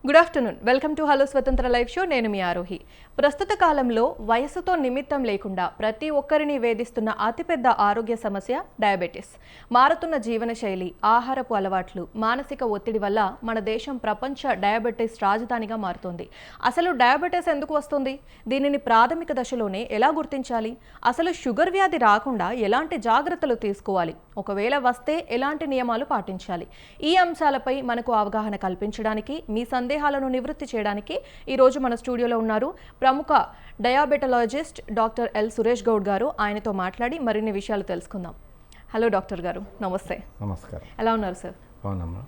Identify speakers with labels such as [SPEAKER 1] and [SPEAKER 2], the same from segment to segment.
[SPEAKER 1] Good afternoon. Welcome to hello స్వతంత్ర live show. నేను మీ ఆరోహి. ప్రస్తుత కాలంలో వయసుతో నిమిత్తం లేకుండా ప్రతి ఒక్కరిని వేధిస్తున్న అతిపెద్ద ఆరోగ్య సమస్య డయాబెటీస్. మారుతున్న జీవనశైలి, ఆహారపు అలవాట్లు, మానసిక ఒత్తిడి వల్ల మన దేశం ప్రపంచ డయాబెటీస్ రాజధానిగా మారుతోంది. అసలు డయాబెటీస్ ఎందుకు వస్తుంది? దీనిని ప్రాథమిక దశలోనే ఎలా గుర్తించాలి? అసలు షుగర్ వ్యాధి రాకుండా ఎలాంటి జాగ్రత్తలు తీసుకోవాలి? ఒకవేళ వస్తే ఎలాంటి నియమాలు పాటించాలి? ఈ అంశాలపై మనకు అవగాహన కల్పించడానికి, మీ సందేహాలను నివృత్తి చేయడానికి ఈరోజు మన స్టూడియోలో ఉన్నారు ప్రముఖ diabetologist doctor L Suresh Goud గారు. ఆయనతో మాట్లాడి మరిన్ని విషయాలు తెలుసుకుందాం. హలో డాక్టర్ గారు, నమస్తే.
[SPEAKER 2] నమస్కారం.
[SPEAKER 1] ఎలా ఉన్నారు సార్?
[SPEAKER 2] అవునమ్మా.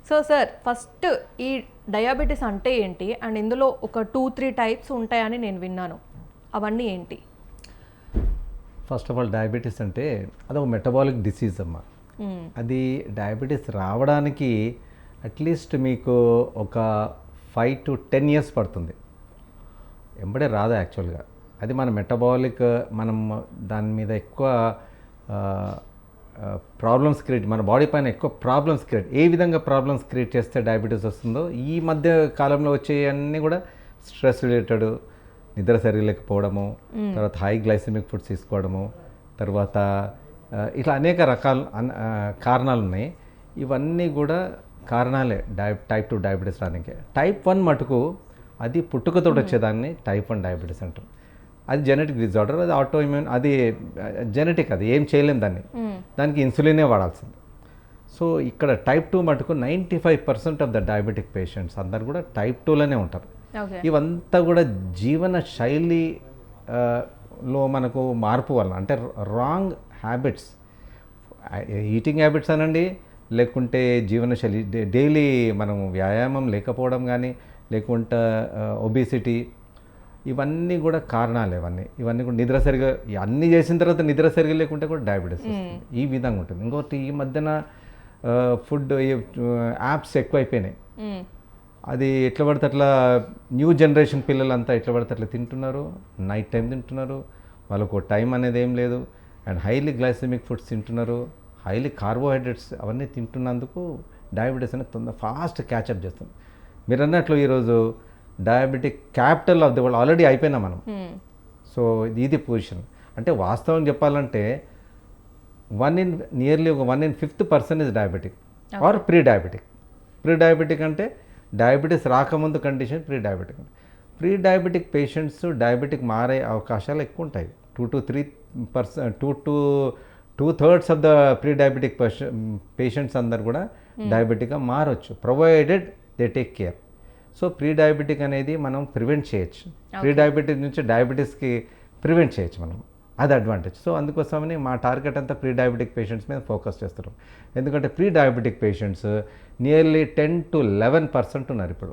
[SPEAKER 1] సో సార్, ఫస్ట్ ఈ డయాబెటీస్ అంటే ఏంటి అండ్ ఇందులో ఒక 2-3 టైప్స్ ఉంటాయని నేను విన్నాను. అవన్నీ ఏంటి?
[SPEAKER 2] ఫస్ట్ ఆఫ్ ఆల్ డయాబెటీస్ అంటే అదొక మెటబాలిక్ డిసీజ్ అమ్మా. అది డయాబెటీస్ రావడానికి అట్లీస్ట్ మీకు ఒక 5 to 10 years పడుతుంది. ఎంబడే రాదు యాక్చువల్గా. అది మన మెటబాలిక్, మనం దాని మీద ఎక్కువ ప్రాబ్లమ్స్ క్రియేట్, మన బాడీ పైన ఎక్కువ ప్రాబ్లమ్స్ క్రియేట్, ఏ విధంగా ప్రాబ్లమ్స్ క్రియేట్ చేస్తే డయాబెటీస్ వస్తుందో ఈ మధ్య కాలంలో వచ్చేవన్నీ కూడా స్ట్రెస్ రిలేటెడ్, నిద్ర సరిలేకపోవడము, తర్వాత హై గ్లైసెమిక్ ఫుడ్స్ తీసుకోవడము, తర్వాత ఇట్లా అనేక రకాల కారణాలు ఉన్నాయి. ఇవన్నీ కూడా కారణాలే టైప్ 2 డయాబెటీస్ రానికి. టైప్ 1 మటుకు అది పుట్టుకతో వచ్చేదాన్ని టైప్ 1 డయాబెటీస్ అంటారు. అది జెనెటిక్ డిజార్డర్, అది ఆటో ఇమ్యూన్, అది జెనెటిక్, అది ఏం చేయలేం దానికి ఇన్సులినే వాడాల్సింది. సో ఇక్కడ టైప్ 2 మటుకు 95% ఆఫ్ ద డయాబెటిక్ పేషెంట్స్ అందరు కూడా టైప్ 2లోనే ఉంటారు. ఇవంతా కూడా జీవన శైలిలో మనకు మార్పు వలన, అంటే రాంగ్ హ్యాబిట్స్, ఈటింగ్ హ్యాబిట్స్ అనండి, లేకుంటే జీవనశైలి, డైలీ మనం వ్యాయామం లేకపోవడం కానీ, లేకుంటే ఒబిసిటీ, ఇవన్నీ కూడా కారణాలు. ఇవన్నీ కూడా నిద్ర సరిగా, అన్నీ చేసిన తర్వాత నిద్ర సరిగా లేకుంటే కూడా డయాబెటీస్ వస్తుంది. ఈ విధంగా ఉంటుంది. ఇంకోటి, ఈ మధ్యన ఫుడ్ యాప్స్ ఎక్కువైపోయినాయి. అది ఎట్లా పడితే అట్లా న్యూ జనరేషన్ పిల్లలంతా ఎట్లా పడితే అట్లా తింటున్నారు, నైట్ టైం తింటున్నారు, వాళ్ళకు టైం అనేది ఏం లేదు, అండ్ హైలీ గ్లైసెమిక్ ఫుడ్స్ తింటున్నారు, హైలీ కార్బోహైడ్రేట్స్ అవన్నీ తింటున్నందుకు డయాబెటీస్ అనేది ఫాస్ట్ క్యాచప్ చేస్తుంది. మీరు అన్నట్లు ఈరోజు diabetic capital of the world already అయిపోయినా మనం. సో ఇది పొజిషన్. అంటే వాస్తవం చెప్పాలంటే నియర్లీ ఒక 1 in 5th person is diabetic or pre diabetic. Pre diabetic అంటే డయాబెటీస్ రాకముందు condition pre diabetic. Pre diabetic patients diabetic మారే అవకాశాలు ఎక్కువ ఉంటాయి. 2-3% of the pre diabetic patients అందరు కూడా డయాబెటిక్గా మారచ్చు, provided they take care. So pre diabetic అనేది మనం ప్రివెంట్ చేయొచ్చు. ప్రీ డయాబెటిక్ నుంచి డయాబెటీస్కి ప్రివెంట్ చేయొచ్చు మనం, అది అడ్వాంటేజ్. సో అందుకోసమని మా టార్గెట్ అంతా ప్రీ డయాబెటిక్ పేషెంట్స్ మీద ఫోకస్ చేస్తున్నాం. ఎందుకంటే pre diabetic patients nearly 10 to 11% ఉన్నారు ఇప్పుడు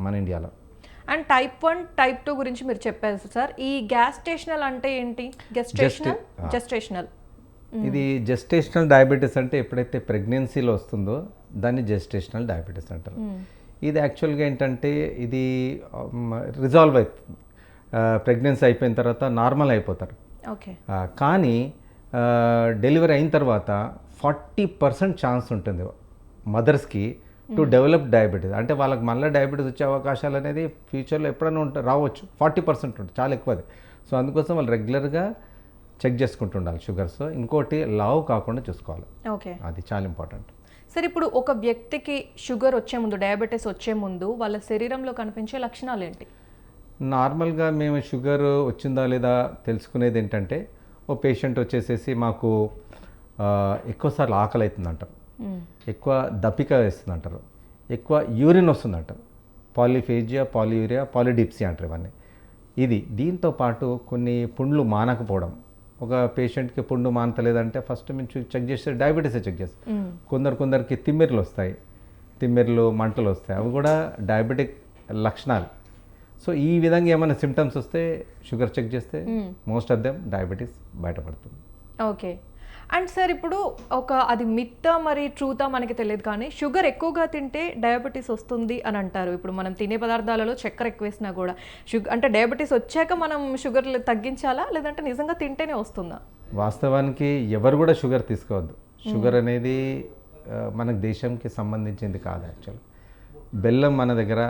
[SPEAKER 2] మన ఇండియాలో.
[SPEAKER 1] అండ్ టైప్ 1, టైప్ 2 గురించి మీరు చెప్పారు సార్. ఈ గ్యాస్టేషనల్ అంటే ఏంటి? జెస్టేషనల్
[SPEAKER 2] ఇది జెస్టేషనల్ డయాబెటీస్ అంటే ఎప్పుడైతే ప్రెగ్నెన్సీలో వస్తుందో దాన్ని జెస్టేషనల్ డయాబెటీస్ అంటారు. ఇది యాక్చువల్గా ఏంటంటే ఇది రిజాల్వ్ అవుతుంది, ప్రెగ్నెన్సీ అయిపోయిన తర్వాత నార్మల్ అయిపోతారు. కానీ డెలివరీ అయిన తర్వాత 40% ఛాన్స్ ఉంటుంది మదర్స్కి టు డెవలప్ డయాబెటీస్. అంటే వాళ్ళకి మళ్ళీ డయాబెటీస్ వచ్చే అవకాశాలు అనేది ఫ్యూచర్లో ఎప్పుడైనా రావచ్చు. 40% ఉంటుంది, చాలా ఎక్కువ అది. సో అందుకోసం వాళ్ళు రెగ్యులర్గా చెక్ చేసుకుంటుండాలి షుగర్స్. ఇంకోటి లావు కాకుండా చూసుకోవాలి, అది చాలా ఇంపార్టెంట్.
[SPEAKER 1] సరే, ఇప్పుడు ఒక వ్యక్తికి షుగర్ వచ్చే ముందు, డయాబెటీస్ వచ్చే ముందు వాళ్ళ శరీరంలో కనిపించే లక్షణాలు ఏంటి?
[SPEAKER 2] నార్మల్గా మేము షుగర్ వచ్చిందా లేదా తెలుసుకునేది ఏంటంటే, ఓ పేషెంట్ వచ్చేసేసి మాకు ఎక్కువసార్లు ఆకలి అవుతుందంటారు, ఎక్కువ దప్పిక వేస్తుందంటారు, ఎక్కువ యూరిన్ వస్తుందంటారు, పాలిఫేజియా, పాలియూరియా, పాలిడిప్సీ అంటారు ఇవన్నీ. దీంతో పాటు కొన్ని పుండ్లు మానకపోవడం. ఒక పేషెంట్కి పుండు మానతలేదంటే ఫస్ట్ మేము చెక్ చేస్తే డయాబెటీసే చెక్ చేస్తాం. కొందరికి తిమ్మిర్లు వస్తాయి, తిమ్మిర్లు మంటలు వస్తాయి, అవి కూడా డయాబెటిక్ లక్షణాలు. సో ఈ విధంగా ఏమైనా సిమ్టమ్స్ వస్తే షుగర్ చెక్ చేస్తే మోస్ట్ ఆఫ్ దెమ్ డయాబెటీస్ బయటపడుతుంది.
[SPEAKER 1] ఓకే. అండ్ సార్, ఇప్పుడు అది మిత్తా మరి ట్రూతా మనకి తెలియదు, కానీ షుగర్ ఎక్కువగా తింటే డయాబెటీస్ వస్తుంది అని అంటారు. ఇప్పుడు మనం తినే పదార్థాలలో చక్కెర ఎక్కువ వేసినా కూడా అంటే డయాబెటీస్ వచ్చాక మనం షుగర్ తగ్గించాలా, లేదంటే నిజంగా తింటేనే వస్తుందా?
[SPEAKER 2] వాస్తవానికి ఎవరు కూడా షుగర్ తీసుకోవద్దు. షుగర్ అనేది మనకు దేశంకి సంబంధించింది కాదు యాక్చువల్. బెల్లం మన దగ్గర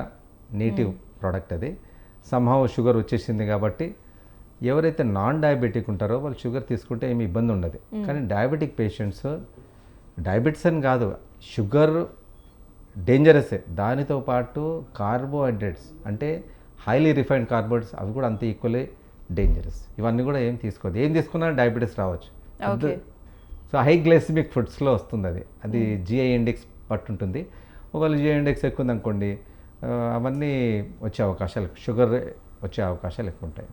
[SPEAKER 2] నేటివ్ ప్రోడక్ట్ అది. సంహవ్ షుగర్ వచ్చేసింది కాబట్టి ఎవరైతే నాన్ డయాబెటిక్ ఉంటారో వాళ్ళు షుగర్ తీసుకుంటే ఏమి ఇబ్బంది ఉండదు. కానీ డయాబెటిక్ పేషెంట్స్ డయాబెటిస్ అని కాదు, షుగర్ డేంజరసే. దానితో పాటు కార్బోహైడ్రేట్స్ అంటే హైలీ రిఫైన్డ్ కార్బోహైడ్రేట్స్ అవి కూడా అంతే ఈక్వల్లీ డేంజరస్. ఇవన్నీ కూడా ఏం తీసుకోదు, ఏం తీసుకున్నా డయాబెటీస్ రావచ్చు. సో హై గ్లైసిమిక్ ఫుడ్స్లో వస్తుంది అది. అది జిఐ ఇండెక్స్ పట్టుంటుంది. ఒకవేళ జిఐ ఇండెక్స్ ఎక్కువ ఉందనుకోండి అవన్నీ వచ్చే అవకాశాలు, షుగర్ వచ్చే అవకాశాలు ఎక్కువ ఉంటాయి.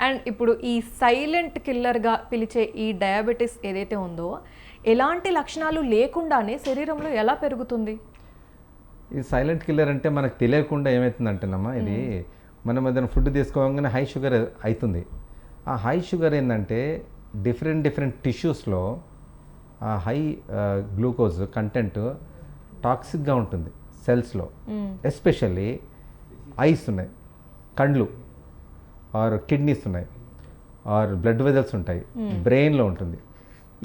[SPEAKER 1] అండ్ ఇప్పుడు ఈ సైలెంట్ కిల్లర్గా పిలిచే ఈ డయాబెటీస్ ఏదైతే ఉందో ఎలాంటి లక్షణాలు లేకుండానే శరీరంలో ఎలా పెరుగుతుంది?
[SPEAKER 2] ఈ సైలెంట్ కిల్లర్ అంటే మనకు తెలియకుండా ఏమవుతుందంటేనమ్మా, ఇది మనం ఏదైనా ఫుడ్ తీసుకోగానే హై షుగర్ అవుతుంది. ఆ హై షుగర్ ఏంటంటే డిఫరెంట్ టిష్యూస్లో ఆ హై గ్లూకోజ్ కంటెంట్ టాక్సిక్గా ఉంటుంది సెల్స్లో. ఎస్పెషల్లీ ఐస్ ఉన్నాయి, కండ్లు ఆర్ కిడ్నీస్ ఉన్నాయి, ఆర్ బ్లడ్ వెజల్స్ ఉంటాయి, బ్రెయిన్లో ఉంటుంది.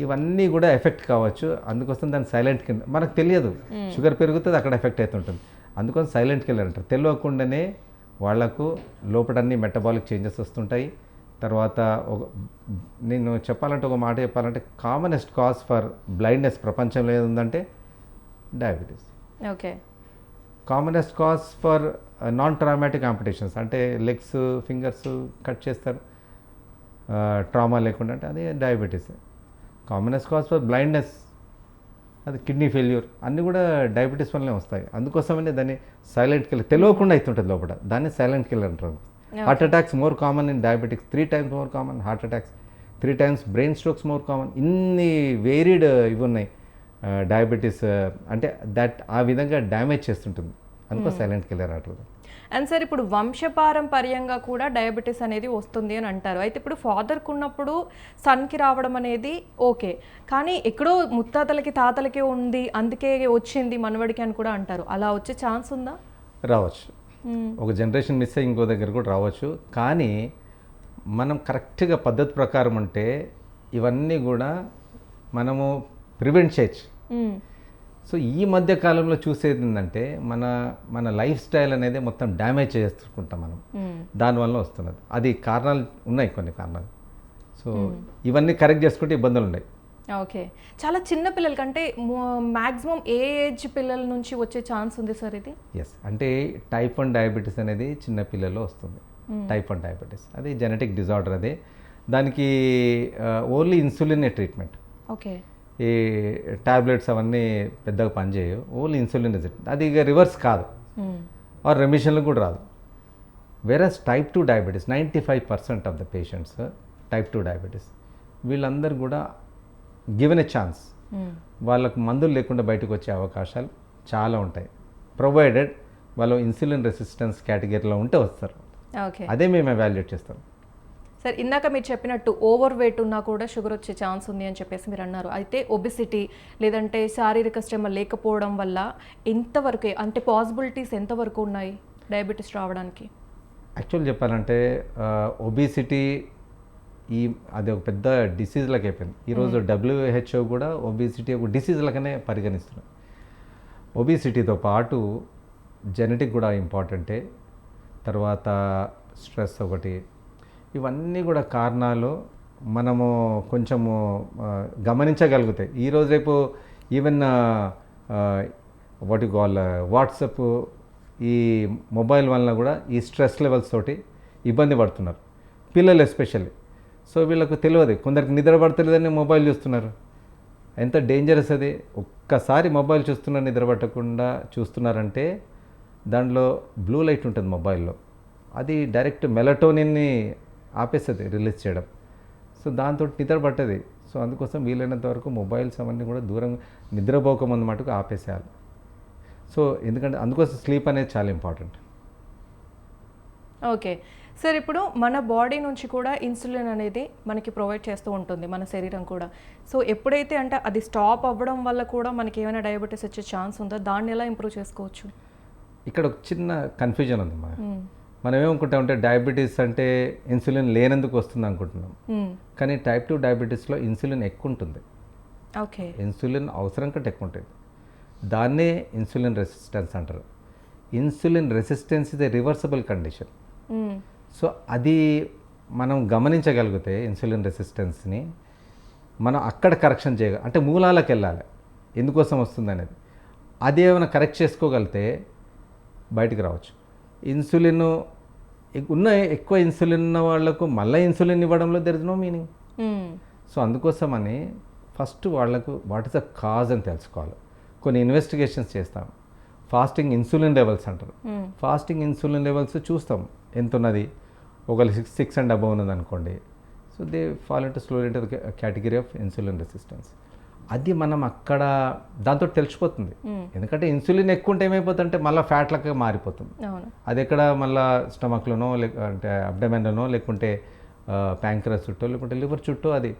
[SPEAKER 2] ఇవన్నీ కూడా ఎఫెక్ట్ కావచ్చు. అందుకోసం దాన్ని సైలెంట్ కిల్లర్. మనకు తెలియదు, షుగర్ పెరుగుతుంది అక్కడ ఎఫెక్ట్ అవుతుంటుంది. అందుకోసం సైలెంట్ కిల్లర్ అంటారు. తెలియకుండానే వాళ్లకు లోపలన్నీ మెటబాలిక్ చేంజెస్ వస్తుంటాయి. తర్వాత నేను చెప్పాలంటే ఒక మాట చెప్పాలంటే కామనెస్ట్ కాజ్ ఫర్ బ్లైండ్నెస్ ప్రపంచంలో ఏముందంటే diabetes.
[SPEAKER 1] Okay.
[SPEAKER 2] Commonest cause for non traumatic amputations అంటే లెగ్స్ ఫింగర్స్ కట్ చేస్తారు ట్రామా లేకుండా, అంటే అది diabetes. Commonest cause for blindness అది కిడ్నీ ఫెయిల్యూర్, అన్నీ కూడా డయాబెటీస్ వల్లనే వస్తాయి. అందుకోసమనే దాన్ని సైలెంట్ కిల్లర్, తెలియకుండా అవుతుంటుంది లోపల, దాన్ని సైలెంట్ కిల్లర్ అంటారు. Heart attacks more common in diabetics, 3 times more common heart attacks, 3 times brain strokes more common. ఇన్ని వేరీడ్ ఇవి ఉన్నాయి డయాబెటీస్. అంటే దట్ ఆ విధంగా డ్యామేజ్ చేస్తుంటుంది, అందుకో సైలెంట్ కిల్లర్ అంటారు.
[SPEAKER 1] అండ్ సార్ ఇప్పుడు వంశపారంపర్యంగా కూడా డయాబెటీస్ అనేది వస్తుంది అని అంటారు. అయితే ఇప్పుడు ఫాదర్కి ఉన్నప్పుడు సన్కి రావడం అనేది ఓకే, కానీ ఎక్కడో ముత్తాతలకి తాతలకి ఉంది అందుకే వచ్చింది మనవడికి అని కూడా అంటారు. అలా వచ్చే ఛాన్స్ ఉందా?
[SPEAKER 2] రావచ్చు, ఒక జనరేషన్ మిస్ అయ్యి ఇంకో దగ్గర కూడా రావచ్చు. కానీ మనం కరెక్ట్గా పద్ధతి ప్రకారం ఉంటే ఇవన్నీ కూడా మనము ప్రివెంట్ చేయొచ్చు. సో ఈ మధ్య కాలంలో చూసేది ఏంటంటే మన లైఫ్ స్టైల్ అనేది మొత్తం డ్యామేజ్ చేసుకుంటాం మనం, దానివల్ల వస్తున్నది. అది కారణాలు ఉన్నాయి, కొన్ని కారణాలు. సో ఇవన్నీ కరెక్ట్ చేసుకుంటే ఇబ్బందులు ఉన్నాయి.
[SPEAKER 1] ఓకే. చాలా చిన్న పిల్లల కంటే మ్యాక్సిమం ఏ ఏజ్ పిల్లల నుంచి వచ్చే ఛాన్స్ ఉంది సార్ ఇది?
[SPEAKER 2] ఎస్, అంటే టైప్ 1 డయాబెటీస్ అనేది చిన్న పిల్లల్లో వస్తుంది. టైప్ 1 డయాబెటీస్ అది జెనెటిక్ డిజార్డర్. అదే దానికి ఓన్లీ ఇన్సులిన్ ట్రీట్మెంట్.
[SPEAKER 1] ఓకే.
[SPEAKER 2] ఈ టాబ్లెట్స్ అవన్నీ పెద్దగా పనిచేయవు, ఓన్లీ ఇన్సులిన్ ఇస్ ఇట్. అది ఇక రివర్స్ కాదు, ఆర్ రెమిషన్లో కూడా రాదు. Whereas type 2 diabetes 95% of the patients type 2 diabetes వీళ్ళందరూ కూడా గివెన్ ఎ ఛాన్స్, వాళ్ళకు మందులు లేకుండా బయటకు వచ్చే అవకాశాలు చాలా ఉంటాయి, ప్రొవైడెడ్ వాళ్ళు ఇన్సులిన్ రెసిస్టెన్స్ కేటగిరీలో ఉంటే వస్తారు.
[SPEAKER 1] ఓకే.
[SPEAKER 2] అదే మేము ఎవాల్యుయేట్ చేస్తాం.
[SPEAKER 1] సార్ ఇందాక మీరు చెప్పినట్టు ఓవర్ వెయిట్ ఉన్నా కూడా షుగర్ వచ్చే ఛాన్స్ ఉంది అని చెప్పేసి మీరు అన్నారు. అయితే ఒబిసిటీ లేదంటే శారీరక శ్రమ లేకపోవడం వల్ల ఎంతవరకు, అంటే పాసిబిలిటీస్ ఎంతవరకు ఉన్నాయి డయాబెటీస్ రావడానికి?
[SPEAKER 2] యాక్చువల్ చెప్పాలంటే ఒబిసిటీ అది ఒక పెద్ద డిసీజ్ లాగా అయిపోయింది ఈరోజు. WHO కూడా ఒబిసిటీ ఒక డిసీజ్ లాగానే పరిగణిస్తున్నారు. ఒబిసిటీతో పాటు జెనెటిక్ కూడా ఇంపార్టెంటే, తర్వాత స్ట్రెస్ ఒకటి, ఇవన్నీ కూడా కారణాలు మనము కొంచెము గమనించగలుగుతాయి. ఈరోజు రేపు even what you call WhatsApp, ఈ మొబైల్ వలన కూడా ఈ స్ట్రెస్ లెవెల్స్ తోటి ఇబ్బంది పడుతున్నారు పిల్లలు ఎస్పెషల్లీ. సో వీళ్ళకు తెలియదు, కొందరికి నిద్ర పడతలేదని మొబైల్ చూస్తున్నారు. ఎంత డేంజరస్ అది. ఒక్కసారి మొబైల్ చూస్తున్నారు, నిద్ర పట్టకుండా చూస్తున్నారంటే దాంట్లో బ్లూ లైట్ ఉంటుంది మొబైల్లో, అది డైరెక్ట్ మెలటోనిన్ని ఆపేస్తుంది రిలీజ్ చేయడం. సో దాంతో నిద్ర పట్టది. సో అందుకోసం వీలైనంత వరకు మొబైల్స్ అవన్నీ కూడా దూరంగా నిద్రపోకముందు మటుకు ఆపేసేయాలి. సో ఎందుకంటే అందుకోసం స్లీప్ అనేది చాలా ఇంపార్టెంట్.
[SPEAKER 1] ఓకే సార్, ఇప్పుడు మన బాడీ నుంచి కూడా ఇన్సులిన్ అనేది మనకి ప్రొవైడ్ చేస్తూ ఉంటుంది మన శరీరం కూడా. సో ఎప్పుడైతే అంటే అది స్టాప్ అవ్వడం వల్ల కూడా మనకి ఏమైనా డయాబెటీస్ వచ్చే ఛాన్స్ ఉందో, దాన్ని ఎలా ఇంప్రూవ్ చేసుకోవచ్చు?
[SPEAKER 2] ఇక్కడ ఒక చిన్న కన్ఫ్యూజన్ ఉంది. మనం ఏమనుకుంటామంటే డయాబెటీస్ అంటే ఇన్సులిన్ లేనందుకు వస్తుంది అనుకుంటున్నాం, కానీ టైప్ 2 డయాబెటీస్లో ఇన్సులిన్ ఎక్కువ ఉంటుంది.
[SPEAKER 1] ఓకే.
[SPEAKER 2] ఇన్సులిన్ అవసరం కంటే ఎక్కువ ఉంటుంది, దాన్నే ఇన్సులిన్ రెసిస్టెన్స్ అంటారు. Insulin resistance is a reversible condition.
[SPEAKER 1] Hmm.
[SPEAKER 2] So అది మనం గమనించగలిగితే ఇన్సులిన్ రెసిస్టెన్స్ని మనం అక్కడ కరెక్షన్ అంటే మూలాలకు వెళ్ళాలి, ఎందుకోసం వస్తుంది అనేది. అది ఏమైనా కరెక్ట్ చేసుకోగలిగితే బయటికి రావచ్చు. ఇన్సులిన్ ఎక్కువ ఇన్సులిన్ ఉన్న వాళ్ళకు మళ్ళీ ఇన్సులిన్ ఇవ్వడంలో there is no meaning.
[SPEAKER 1] Hmm.
[SPEAKER 2] So అందుకోసమని ఫస్ట్ వాళ్ళకు వాట్ ఇస్ ద కాజ్ అని తెలుసుకోవాలి. కొన్ని ఇన్వెస్టిగేషన్స్ చేస్తాం. ఫాస్టింగ్ ఇన్సులిన్ లెవెల్స్ అంటారు.
[SPEAKER 1] మ్మ్.
[SPEAKER 2] ఫాస్టింగ్ ఇన్సులిన్ లెవెల్స్ చూస్తాం ఎంత ఉన్నది. ఒకళ్ళు 6 అండ్ అబవ్ ఉన్నది అనుకోండి, so they fall into slowly into the category of insulin resistance. అది మనం అక్కడ దాంతో తెలిసిపోతుంది. ఎందుకంటే ఇన్సులిన్ ఎక్కువ ఉంటే ఏమైపోతుందంటే మళ్ళీ ఫ్యాట్లకి మారిపోతుంది.
[SPEAKER 1] అవును.
[SPEAKER 2] అది ఎక్కడ మళ్ళీ స్టమక్లోనో అంటే అబ్డమెన్లోనో లేకుంటే ప్యాంక్రస్ చుట్టూ లేకుంటే లివర్ చుట్టూ అది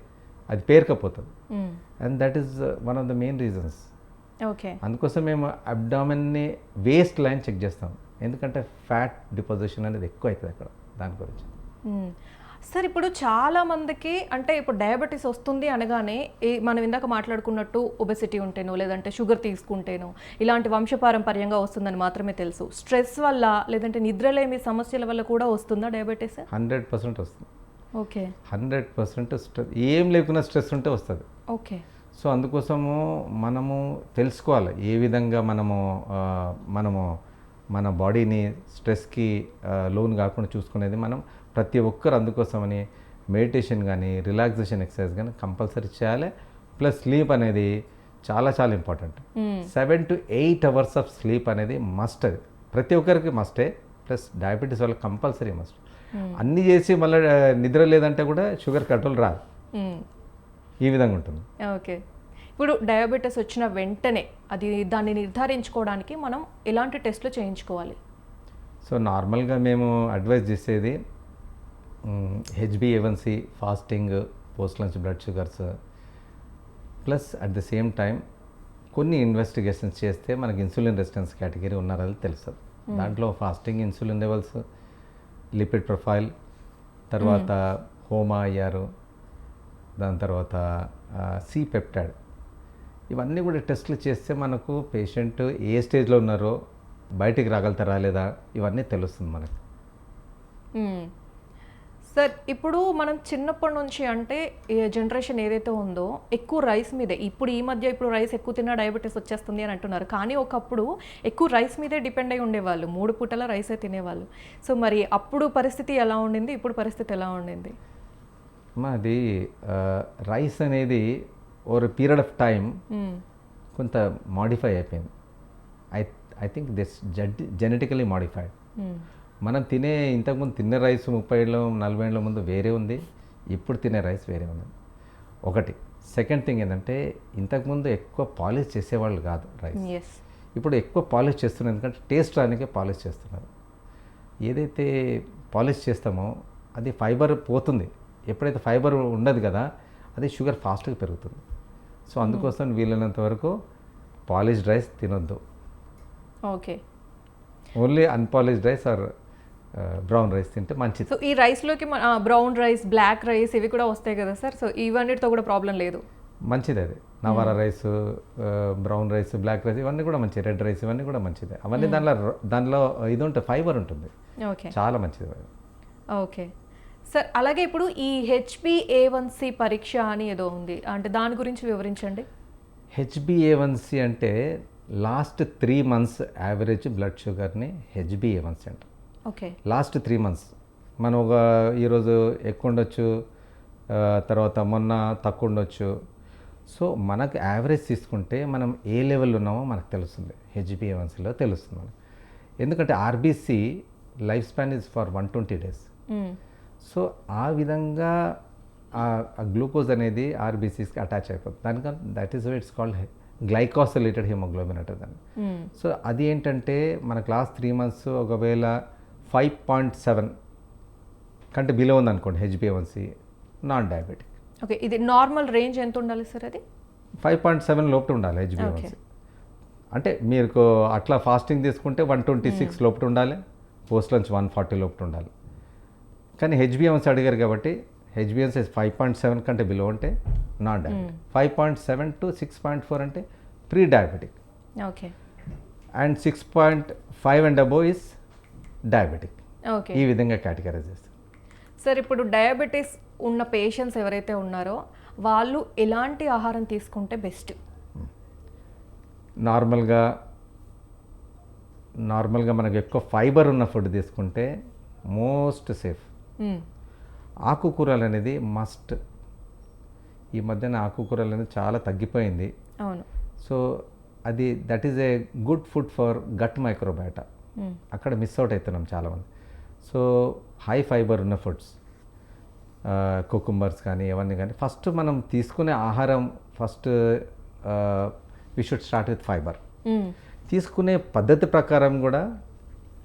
[SPEAKER 2] పేరుకపోతుంది.
[SPEAKER 1] మ్మ్.
[SPEAKER 2] And that is one of the main reasons.
[SPEAKER 1] Okay.
[SPEAKER 2] అందుకోసం మేము అబ్డామెన్ని వేస్ట్ లైన్ చెక్ చేస్తాం, ఎందుకంటే ఫ్యాట్ డిపాజిషన్ అనేది ఎక్కువ అవుతుంది అక్కడ, దాని గురించి.
[SPEAKER 1] మ్మ్. సార్ ఇప్పుడు చాలా మందికి అంటే ఇప్పుడు డయాబెటీస్ వస్తుంది అనగానే మనం ఇందాక మాట్లాడుకున్నట్టు ఒబెసిటీ ఉంటేనో లేదంటే షుగర్ తీసుకుంటేనో ఇలాంటి వంశపారంపర్యంగా వస్తుందని మాత్రమే తెలుసు. స్ట్రెస్ వల్ల లేదంటే నిద్రలేమి సమస్యల వల్ల కూడా వస్తుందా డయాబెటీస్?
[SPEAKER 2] 100% వస్తుంది.
[SPEAKER 1] ఓకే.
[SPEAKER 2] 100% స్ట్రెస్, ఏం లేకున్నా స్ట్రెస్ ఉంటే వస్తుంది.
[SPEAKER 1] ఓకే.
[SPEAKER 2] సో అందుకోసము మనము తెలుసుకోవాలి ఏ విధంగా మనము మన బాడీని స్ట్రెస్కి లోన్ కాకుండా చూసుకునేది మనం ప్రతి ఒక్కరు. అందుకోసమని మెడిటేషన్ కానీ రిలాక్సేషన్ ఎక్సర్సైజ్ కానీ కంపల్సరీ చేయాలి. ప్లస్ స్లీప్ అనేది చాలా చాలా important. 7 to 8 hours of sleep అనేది మస్ట్. అది ప్రతి ఒక్కరికి మస్టే. ప్లస్ డయాబెటీస్ వాళ్ళకి కంపల్సరీ మస్ట్. అన్నీ చేసి మళ్ళీ నిద్ర లేదంటే కూడా షుగర్ కంట్రోల్ రాదు. ఈ విధంగా ఉంటుంది.
[SPEAKER 1] ఓకే. ఇప్పుడు డయాబెటీస్ వచ్చిన వెంటనే దాన్ని నిర్ధారించుకోవడానికి మనం ఎలాంటి టెస్టులు చేయించుకోవాలి?
[SPEAKER 2] సో నార్మల్గా మేము అడ్వైజ్ చేసేది HbA1c, fasting, post lunch blood sugars, plus at the same time కొన్ని ఇన్వెస్టిగేషన్స్ చేస్తే మనకి ఇన్సులిన్ రెసిస్టెన్స్ కేటగిరీ ఉన్నారని తెలుస్తుంది. దాంట్లో fasting insulin levels, lipid profile, తర్వాత హోమా అయ్యారు, దాని తర్వాత సి పెప్టైడ్, ఇవన్నీ కూడా టెస్టులు చేస్తే మనకు పేషెంట్ ఏ స్టేజ్లో ఉన్నారో బయటికి రాగలుగుతారా లేదా ఇవన్నీ తెలుస్తుంది మనకు.
[SPEAKER 1] సార్ ఇప్పుడు మనం చిన్నప్పటి నుంచి అంటే జనరేషన్ ఏదైతే ఉందో ఎక్కువ రైస్ మీదే, ఈ మధ్య రైస్ ఎక్కువ తిన్నా డయాబెటీస్ వచ్చేస్తుంది అని అంటున్నారు. కానీ ఒకప్పుడు ఎక్కువ రైస్ మీదే డిపెండ్ అయి ఉండేవాళ్ళు, 3 పూటల రైసే తినేవాళ్ళు. సో మరి అప్పుడు పరిస్థితి ఎలా ఉండింది, ఇప్పుడు పరిస్థితి ఎలా ఉండింది?
[SPEAKER 2] అది రైస్ అనేది ఓవర్ పీరియడ్ ఆఫ్ టైం కొంత మాడిఫై అయిపోయింది. I think this genetically modified. మనం ఇంతకుముందు తినే రైస్ 30 ఏళ్ళ 40 ఏళ్ళ ముందు వేరే ఉంది, ఇప్పుడు తినే రైస్ వేరే ఉంది. ఒకటి. సెకండ్ థింగ్ ఏంటంటే ఇంతకుముందు ఎక్కువ పాలిష్ చేసేవాళ్ళు కాదు రైస్, ఇప్పుడు ఎక్కువ పాలిష్ చేస్తున్నారు. ఎందుకంటే టేస్ట్ రానికే పాలిష్ చేస్తున్నారు. ఏదైతే పాలిష్ చేస్తామో అది ఫైబర్ పోతుంది. ఎప్పుడైతే ఫైబర్ ఉండదు కదా, అది షుగర్ ఫాస్ట్గా పెరుగుతుంది. సో అందుకోసం వీలైనంత వరకు పాలిష్డ్ రైస్ తినొద్దు.
[SPEAKER 1] Okay.
[SPEAKER 2] Only unpolished rice or brown rice తింటే మంచిది.
[SPEAKER 1] సో ఈ రైస్లోకి బ్రౌన్ రైస్, బ్లాక్ రైస్ ఇవి కూడా వస్తాయి కదా సార్, సో ఇవన్నిటితో కూడా ప్రాబ్లం లేదు?
[SPEAKER 2] మంచిది. అది Navara rice, brown rice, black rice ఇవన్నీ కూడా మంచిది. రెడ్ రైస్ ఇవన్నీ కూడా మంచిదే. అవన్నీ దానిలో ఇది ఉంటుంది, ఫైబర్ ఉంటుంది.
[SPEAKER 1] ఓకే, చాలా
[SPEAKER 2] మంచిది.
[SPEAKER 1] Okay sir. అలాగే ఇప్పుడు ఈ HbA1c పరీక్ష అని ఏదో ఉంది, అంటే దాని గురించి వివరించండి.
[SPEAKER 2] HbA1c అంటే లాస్ట్ 3 months యావరేజ్ బ్లడ్ షుగర్ని HbA1c అంటారు.
[SPEAKER 1] ఓకే.
[SPEAKER 2] లాస్ట్ 3 months మనం ఈరోజు ఎక్కువ ఉండొచ్చు, తర్వాత మొన్న తక్కువ ఉండొచ్చు. సో మనకు యావరేజ్ తీసుకుంటే మనం ఏ లెవెల్ ఉన్నామో మనకు తెలుస్తుంది, HbA1cలో తెలుస్తుంది మనకు. ఎందుకంటే RBC life span is for 120 days. So ఆ విధంగా ఆ గ్లూకోజ్ అనేది RBCస్కి అటాచ్ అయిపోతుంది. దానికన్నా that is it's called glycosylated haemoglobin అంటారు దాన్ని. సో అది ఏంటంటే మనకు లాస్ట్ 3 months ఒకవేళ 5.7 కంటే బిలో ఉందనుకోండి HbA1c, నాన్ డయాబెటిక్.
[SPEAKER 1] ఓకే. ఇది నార్మల్ రేంజ్ ఎంత ఉండాలి సార్? అది
[SPEAKER 2] 5.7 లోపల ఉండాలి HbA1c. అంటే మీరు అట్లా ఫాస్టింగ్ తీసుకుంటే 126 లోపల ఉండాలి, పోస్ట్ లంచ్ 140 లోపల ఉండాలి. కానీ HbA1c అడిగారు కాబట్టి HbA1c 5.7 కంటే బిలో ఉంటే నాన్ డయాబెటిక్, 5.7 to 6.4 అంటే pre diabetic.
[SPEAKER 1] Okay.
[SPEAKER 2] And 6.5 and above is diabetic.
[SPEAKER 1] Okay
[SPEAKER 2] ఈ విధంగా కేటగరైజ్ చేస్తారు.
[SPEAKER 1] సార్, ఇప్పుడు డయాబెటీస్ ఉన్న పేషెంట్స్ ఎవరైతే ఉన్నారో వాళ్ళు ఎలాంటి ఆహారం తీసుకుంటే బెస్ట్?
[SPEAKER 2] నార్మల్గా మనకు ఎక్కువ ఫైబర్ ఉన్న ఫుడ్ తీసుకుంటే మోస్ట్ సేఫ్. ఆకుకూరలు అనేది మస్ట్. ఈ మధ్యన ఆకుకూరలు అనేది చాలా తగ్గిపోయింది.
[SPEAKER 1] అవును.
[SPEAKER 2] సో అది that is a good food for gut microbiota. అక్కడ మిస్ అవుట్ అవుతున్నాం చాలామంది. సో హై ఫైబర్ ఉన్న ఫుడ్స్, కుకుంబర్స్ కానీ ఇవన్నీ కానీ ఫస్ట్ మనం తీసుకునే ఆహారం first we should start with fiber. తీసుకునే పద్ధతి ప్రకారం కూడా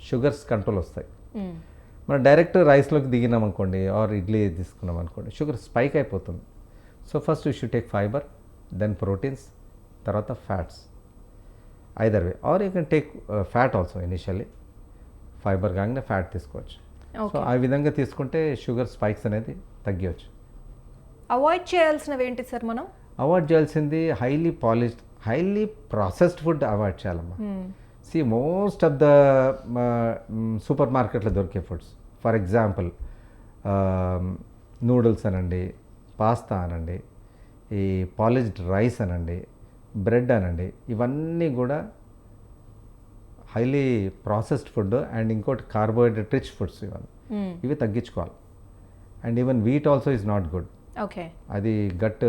[SPEAKER 2] షుగర్స్ కంట్రోల్ వస్తాయి. మనం డైరెక్ట్ రైస్లోకి దిగినాం అనుకోండి, ఆర్ ఇడ్లీ తీసుకున్నాం అనుకోండి, షుగర్ స్పైక్ అయిపోతుంది. So first you should take fibre, then proteins, తర్వాత fats. Either way, or you can take fat also initially. Fibre కాగానే ఫ్యాట్ తీసుకోవచ్చు. సో ఆ విధంగా తీసుకుంటే షుగర్ స్పైక్స్ అనేది తగ్గవచ్చు.
[SPEAKER 1] అవాయిడ్ చేయాల్సినవి ఏంటి సార్ మనం?
[SPEAKER 2] అవాయిడ్ చేయాల్సింది highly polished, highly processed food avoid చేయాలమ్మా. See most of the super మార్కెట్లో దొరికే ఫుడ్స్, ఫర్ ఎగ్జాంపుల్ నూడిల్స్ అనండి, పాస్తా అనండి, ఈ పాలిష్డ్ రైస్ అనండి, బ్రెడ్ అనండి, ఇవన్నీ కూడా హైలీ ప్రాసెస్డ్ ఫుడ్. అండ్ ఇంకోటి కార్బోహైడ్రేట్ రిచ్ ఫుడ్స్, ఇవి తగ్గించుకోవాలి. And even wheat also is not good.
[SPEAKER 1] Okay,
[SPEAKER 2] అది gut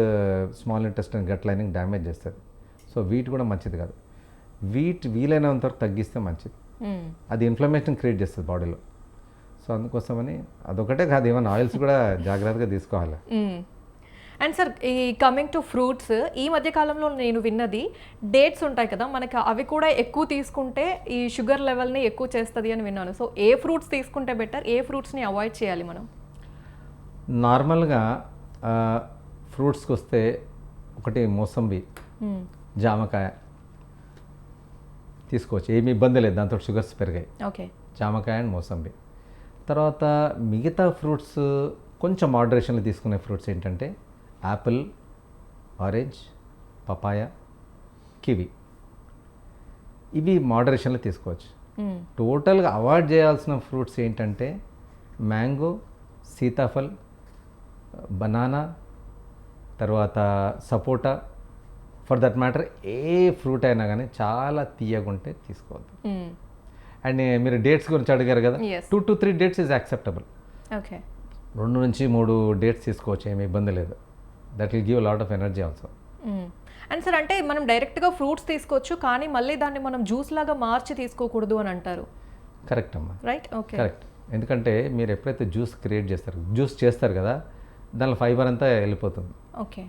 [SPEAKER 2] small intestine gut lining damage చేస్తుంది. సో వీట్ కూడా మంచిది కాదు. వీట్ వీలైనంత వరకు తగ్గిస్తే మంచిది. అది ఇన్ఫ్లమేషన్ క్రియేట్ చేస్తుంది బాడీలో. సో అందుకోసమని అదొకటే కాదు, ఈవెన్ ఆయిల్స్ కూడా జాగ్రత్తగా తీసుకోవాలి.
[SPEAKER 1] అండ్ సార్, ఈ కమింగ్ టు ఫ్రూట్స్, ఈ మధ్య కాలంలో నేను విన్నది డేట్స్ ఉంటాయి కదా మనకి, అవి కూడా ఎక్కువ తీసుకుంటే ఈ షుగర్ లెవెల్ని ఎక్కువ చేస్తుంది అని విన్నాను. సో ఏ ఫ్రూట్స్ తీసుకుంటే బెటర్, ఏ ఫ్రూట్స్ని అవాయిడ్ చేయాలి మనం?
[SPEAKER 2] నార్మల్గా ఫ్రూట్స్కి వస్తే ఒకటి మోసంబి, జామకాయ తీసుకోవచ్చు, ఏమి ఇబ్బంది లేదు, దాంతో షుగర్స్ పెరిగాయి.
[SPEAKER 1] ఓకే,
[SPEAKER 2] జామకాయ అండ్ మోసంబి. తర్వాత మిగతా ఫ్రూట్స్ కొంచెం మోడరేషన్లో తీసుకునే ఫ్రూట్స్ ఏంటంటే యాపిల్, ఆరెంజ్, పపాయ, కివి. ఇవి మోడరేషన్లో తీసుకోవచ్చు. టోటల్గా అవాయిడ్ చేయాల్సిన ఫ్రూట్స్ ఏంటంటే మ్యాంగో, సీతాఫల్, బనానా, తర్వాత సపోటా. ఫర్ దట్ మ్యాటర్ ఏ ఫ్రూట్ అయినా కానీ చాలా తీయగుంటే తీసుకోవద్దు. అండ్ మీరు డేట్స్ గురించి అడిగారు కదా, 2 to 3 dates is acceptable.
[SPEAKER 1] Okay,
[SPEAKER 2] 2 నుంచి 3 డేట్స్ తీసుకోవచ్చు, ఏమి ఇబ్బంది లేదు. That will give lot of energy also.
[SPEAKER 1] And sir, అంటే మనం డైరెక్ట్గా ఫ్రూట్స్ తీసుకోవచ్చు, కానీ మళ్ళీ దాన్ని మనం జ్యూస్ లాగా మార్చి తీసుకోకూడదు అని అంటారు.
[SPEAKER 2] కరెక్ట్ అమ్మా,
[SPEAKER 1] రైట్? Okay,
[SPEAKER 2] correct. ఎందుకంటే మీరు ఎప్పుడైతే జ్యూస్ క్రియేట్ చేస్తారు, జ్యూస్ చేస్తారు కదా, దానిలో ఫైబర్ అంతా వెళ్ళిపోతుంది.
[SPEAKER 1] ఓకే,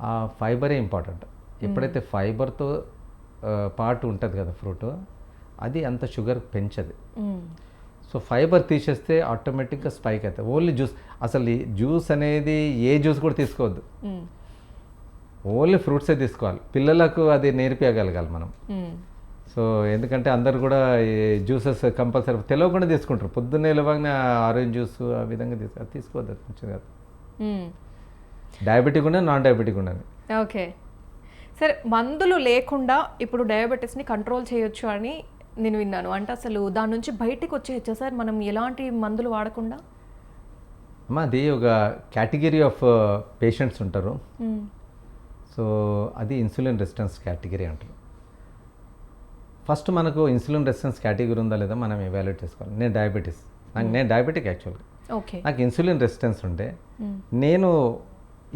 [SPEAKER 2] ఆ ఫైబరే ఇంపార్టెంట్. ఎప్పుడైతే ఫైబర్తో పాటు ఉంటుంది కదా ఫ్రూట్, అది అంత షుగర్ పెంచదు. సో ఫైబర్ తీసేస్తే ఆటోమేటిక్గా స్పైక్ అవుతుంది. ఓన్లీ జ్యూస్, అసలు ఈ జ్యూస్ అనేది ఏ జ్యూస్ కూడా తీసుకోవద్దు, ఓన్లీ ఫ్రూట్సే తీసుకోవాలి. పిల్లలకు అది నేర్పించగలగాలి మనం. సో ఎందుకంటే అందరు కూడా ఈ జ్యూసెస్ కంపల్సరీ తెలియకుండా తీసుకుంటారు. పొద్దున్నే లేవగానే ఆరెంజ్ జ్యూస్ ఆ విధంగా తీసుకోవద్దు, అది మంచిది కాదు. డయాబెటిక్ ఉండే, నాన్ డయాబెటిక్ ఉండని.
[SPEAKER 1] ఓకే, సరే, మందులు లేకుండా ఇప్పుడు డయాబెటీస్ని కంట్రోల్ చేయొచ్చు అని నేను విన్నాను. అంటే అసలు దాని నుంచి బయటికి వచ్చేయచ్చా సార్ మనం ఎలాంటి మందులు వాడకుండా?
[SPEAKER 2] అది ఒక కేటగిరీ ఆఫ్ పేషెంట్స్ ఉంటారు. సో అది ఇన్సులిన్ రెసిస్టెన్స్ కేటగిరీ అంటారు. ఫస్ట్ మనకు ఇన్సులిన్ రెసిస్టెన్స్ కేటగిరీ ఉందా లేదా మనం ఎవాల్యుయేట్ చేసుకోవాలి. నేను డయాబెటిక్ యాక్చువల్గా.
[SPEAKER 1] ఓకే, నాకు
[SPEAKER 2] ఇన్సులిన్ రెసిస్టెన్స్ ఉంటే నేను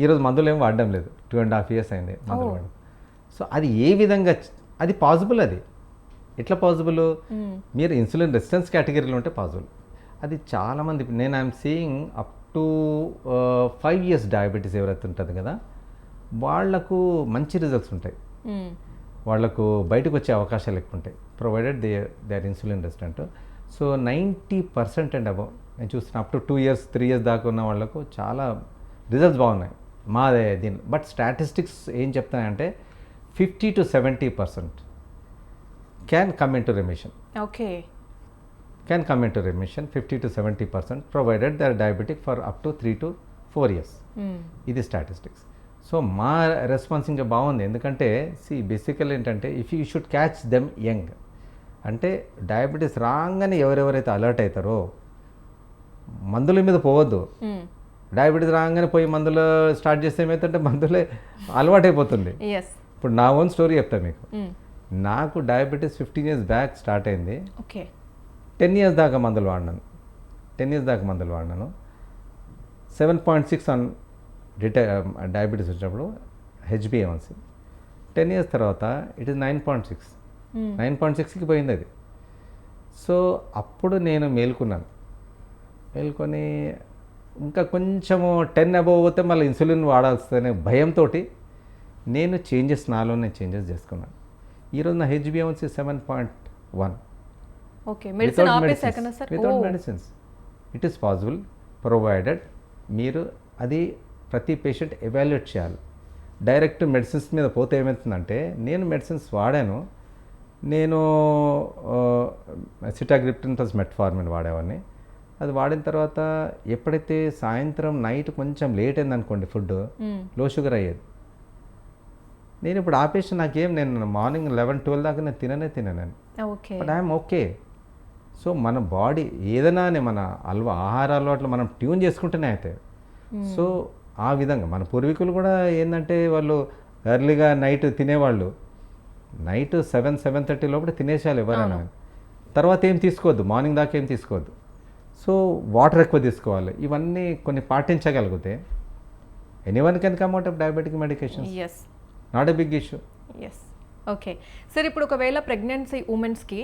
[SPEAKER 2] ఈరోజు మందులు ఏమి వాడడం లేదు, 2.5 years అయింది మందులు వాడడం. సో అది ఏ విధంగా, అది పాసిబుల్. అది ఎట్లా పాసిబుల్? మీరు ఇన్సులిన్ రెసిస్టెన్స్ కేటగిరీలో ఉంటే పాసిబుల్. అది చాలామంది, నేను I'm seeing up to 5 years diabetes ఎవరైతే ఉంటుంది కదా, వాళ్లకు మంచి రిజల్ట్స్ ఉంటాయి. వాళ్లకు బయటకు వచ్చే అవకాశాలు ఎక్కువ ఉంటాయి, provided they are insulin resistant. So 90% and above నేను చూస్తున్నా, అప్ టు 2 years 3 years దాకా ఉన్న వాళ్ళకు చాలా రిజల్ట్స్ బాగున్నాయి మాదే దీని. బట్ స్టాటిస్టిక్స్ ఏం చెప్తాయంటే 50 to 70% can come in to remission.
[SPEAKER 1] Okay,
[SPEAKER 2] can come in to remission 50 to 70%, provided they are diabetic for up to 3 to 4 years. ఇది స్టాటిస్టిక్స్. సో మా రెస్పాన్స్ ఇంకా బాగుంది. ఎందుకంటే బేసికల్ ఏంటంటే if you should catch them young, అంటే diabetes రాగానే ఎవరెవరైతే alert అవుతారో మందుల మీద పోవద్దు. డయాబెటీస్ రాగానే పోయి మందులు స్టార్ట్ చేస్తే ఏమవుతుంటే మందులే అలవాటైపోతుంది.
[SPEAKER 1] ఎస్.
[SPEAKER 2] ఇప్పుడు నా ఓన్ స్టోరీ చెప్తాను మీకు. నాకు డయాబెటీస్ 15 years బ్యాక్ స్టార్ట్ అయింది.
[SPEAKER 1] ఓకే.
[SPEAKER 2] 10 years దాకా మందులు వాడినాను. 10 years దాకా మందులు వాడినాను. 7.6 ఆన్ డయాబెటీస్ వచ్చినప్పుడు HbA1c. 10 years తర్వాత ఇట్ ఈస్ 9.6. 9.6కి పోయింది అది. సో అప్పుడు నేను మేల్కొని ఇంకా కొంచెము 10 above పోతే మళ్ళీ ఇన్సులిన్ వాడాల్సిన భయంతో నేను నాలోనే చేంజెస్ చేసుకున్నాను. ఈరోజు నా HbA1c 7.1.
[SPEAKER 1] ఓకే. మెడిసిన్ ఆపేసాకనా sir?
[SPEAKER 2] Without medicines it is possible provided మీరు అది ప్రతి పేషెంట్ ఎవాల్యుయేట్ చేయాలి. డైరెక్ట్ మెడిసిన్స్ మీద పోతే ఏమవుతుందంటే నేను మెడిసిన్స్ వాడాను. నేను సిటాగ్రిప్టిన్ ప్లస్ మెట్ఫార్మిన్ వాడేవాడిని. అది వాడిన తర్వాత ఎప్పుడైతే సాయంత్రం నైట్ కొంచెం లేట్ అయింది అనుకోండి ఫుడ్ లో షుగర్ అయ్యేది. నేను ఇప్పుడు ఆపేసి నేను మార్నింగ్ 11-12 దాకా నేను తినను. But I'm okay. సో మన బాడీ ఏదైనా మన ఆహార అలవాట్లు మనం ట్యూన్ చేసుకుంటూనే అవుతాయి. సో ఆ విధంగా మన పూర్వీకులు కూడా ఏంటంటే వాళ్ళు ఎర్లీగా నైట్ తినేవాళ్ళు. నైట్ 7-7:30 లోపల తినేసేయాలి ఎవరైనా. తర్వాత ఏం తీసుకోవద్దు, మార్నింగ్ దాకా ఏం తీసుకోవద్దు. సో వాటర్ ఎక్కువ తీసుకోవాలి. ఇవన్నీ కొన్ని పాటించగలిగితే anyone can come out of diabetic medications. Not a big issue.
[SPEAKER 1] Yes. Okay sir, ఇప్పుడు ఒకవేళ ప్రెగ్నెన్సీ ఉమెన్స్కి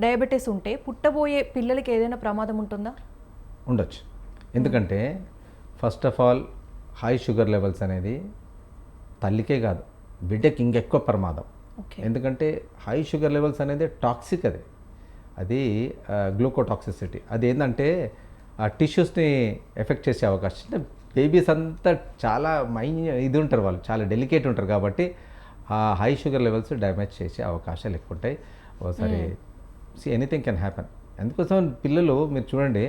[SPEAKER 1] డయాబెటీస్ ఉంటే పుట్టబోయే పిల్లలకి ఏదైనా ప్రమాదం ఉంటుందా?
[SPEAKER 2] ఉండొచ్చు. ఎందుకంటే first of all high sugar levels అనేది తల్లికే కాదు బిడ్డకి ఇంకెక్కువ ప్రమాదం. ఎందుకంటే హై షుగర్ లెవెల్స్ అనేది టాక్సిక్. అది గ్లూకోటాక్సిసిటీ. అది ఏంటంటే ఆ టిష్యూస్ని ఎఫెక్ట్ చేసే అవకాశం. బేబీస్ అంతా చాలా ఇది ఉంటారు, వాళ్ళు చాలా డెలికేట్ ఉంటారు కాబట్టి ఆ హై షుగర్ లెవెల్స్ డ్యామేజ్ చేసే అవకాశాలు ఎక్కువ ఉంటాయి. ఒకసారి ఎనీథింగ్ కెన్ హ్యాపెన్. అందుకోసం పిల్లలు మీరు చూడండి,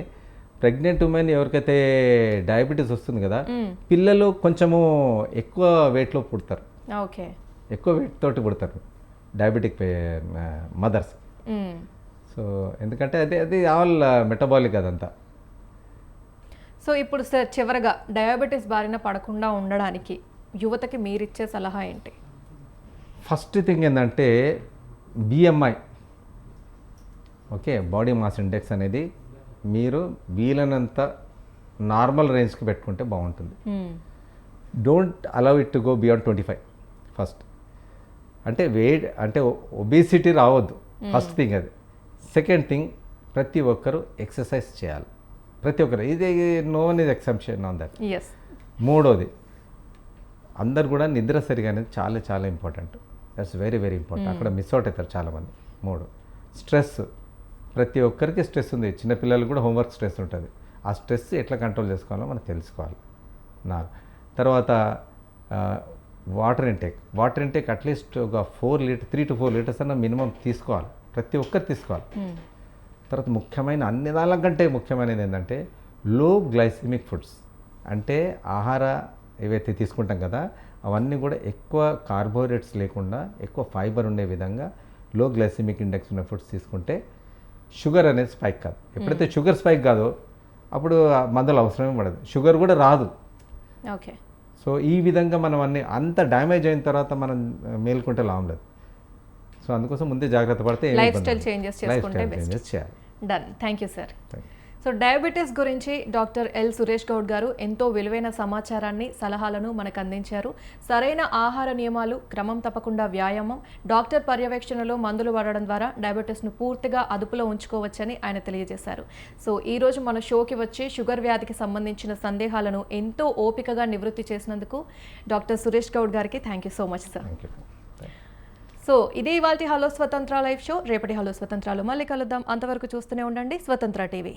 [SPEAKER 2] ప్రెగ్నెంట్ ఉమెన్ ఎవరికైతే డయాబెటీస్ వస్తుంది కదా, పిల్లలు కొంచెము ఎక్కువ వెయిట్లో పుడతారు.
[SPEAKER 1] ఓకే.
[SPEAKER 2] ఎక్కువ వెయిట్ తోటి పుడతారు డయాబెటిక్ మదర్స్. సో ఎందుకంటే అది ఆల్ మెటబాలిక్ అదంతా.
[SPEAKER 1] సో ఇప్పుడు సార్ చివరగా డయాబెటీస్ బారిన పడకుండా ఉండడానికి యువతకి మీరిచ్చే సలహా ఏంటి?
[SPEAKER 2] ఫస్ట్ థింగ్ ఏంటంటే BMI, okay, body mass index అనేది మీరు వీలైనంత నార్మల్ రేంజ్కి పెట్టుకుంటే బాగుంటుంది. Don't allow it to go beyond 25 first. అంటే ఒబేసిటీ రావద్దు ఫస్ట్ థింగ్ అది. సెకండ్ థింగ్, ప్రతి ఒక్కరు ఎక్సర్సైజ్ చేయాలి. ప్రతి ఒక్కరు, ఇది no one is exception on that. మూడోది, అందరు కూడా నిద్ర సరిగా అనేది చాలా చాలా important. That's very very important. అక్కడ మిస్ అవుట్ అవుతారు చాలామంది. మూడు, స్ట్రెస్. ప్రతి ఒక్కరికి స్ట్రెస్ ఉంది. చిన్నపిల్లలకు కూడా హోంవర్క్ స్ట్రెస్ ఉంటుంది. ఆ స్ట్రెస్ ఎట్లా కంట్రోల్ చేసుకోవాలో మనం తెలుసుకోవాలి. తర్వాత వాటర్ ఇంటేక్ అట్లీస్ట్ ఒక 3 to 4 liters అన్న మినిమం తీసుకోవాలి. ప్రతి ఒక్కరు తీసుకోవాలి. తర్వాత ముఖ్యమైన అన్ని దానికంటే ముఖ్యమైనది ఏంటంటే లో గ్లైసిమిక్ ఫుడ్స్. అంటే ఆహార ఏవైతే తీసుకుంటాం కదా అవన్నీ కూడా ఎక్కువ కార్బోహైడ్రేట్స్ లేకుండా ఎక్కువ ఫైబర్ ఉండే విధంగా లో గ్లైసిమిక్ ఇండెక్స్ ఉన్న ఫుడ్స్ తీసుకుంటే షుగర్ అనేది స్పైక్ కాదు. ఎప్పుడైతే షుగర్ స్పైక్ కాదో అప్పుడు మందులు అవసరమే పడదు, షుగర్ కూడా రాదు.
[SPEAKER 1] ఓకే.
[SPEAKER 2] సో ఈ విధంగా మనం అంత డ్యామేజ్ అయిన తర్వాత మనం మేల్కుంటే లాభం లేదు. సో అందుకోసం ముందే జాగ్రత్త పడితే
[SPEAKER 1] లైఫ్ స్టైల్ చేంజెస్
[SPEAKER 2] చేయాలి.
[SPEAKER 1] Done. Thank you sir. So diabetes గురించి డాక్టర్ ఎల్ సురేష్ గౌడ్ గారు ఎంతో విలువైన సమాచారాన్ని, సలహాలను మనకు అందించారు. సరైన ఆహార నియమాలు, క్రమం తప్పకుండా వ్యాయామం, డాక్టర్ పర్యవేక్షణలో మందులు వాడడం ద్వారా డయాబెటీస్ను పూర్తిగా అదుపులో ఉంచుకోవచ్చని ఆయన తెలియజేశారు. సో ఈరోజు మన షోకి వచ్చి షుగర్ వ్యాధికి సంబంధించిన సందేహాలను ఎంతో ఓపికగా నివృత్తి చేసినందుకు డాక్టర్ సురేష్ గౌడ్ గారికి thank you so much sir. So ఇది ఇవాల్టి హలో స్వతంత్ర లైవ్ షో. రేపటి హలో స్వతంత్రాలు మళ్ళీ కలుద్దాం. అంతవరకు చూస్తూనే ఉండండి స్వతంత్ర టీవీ.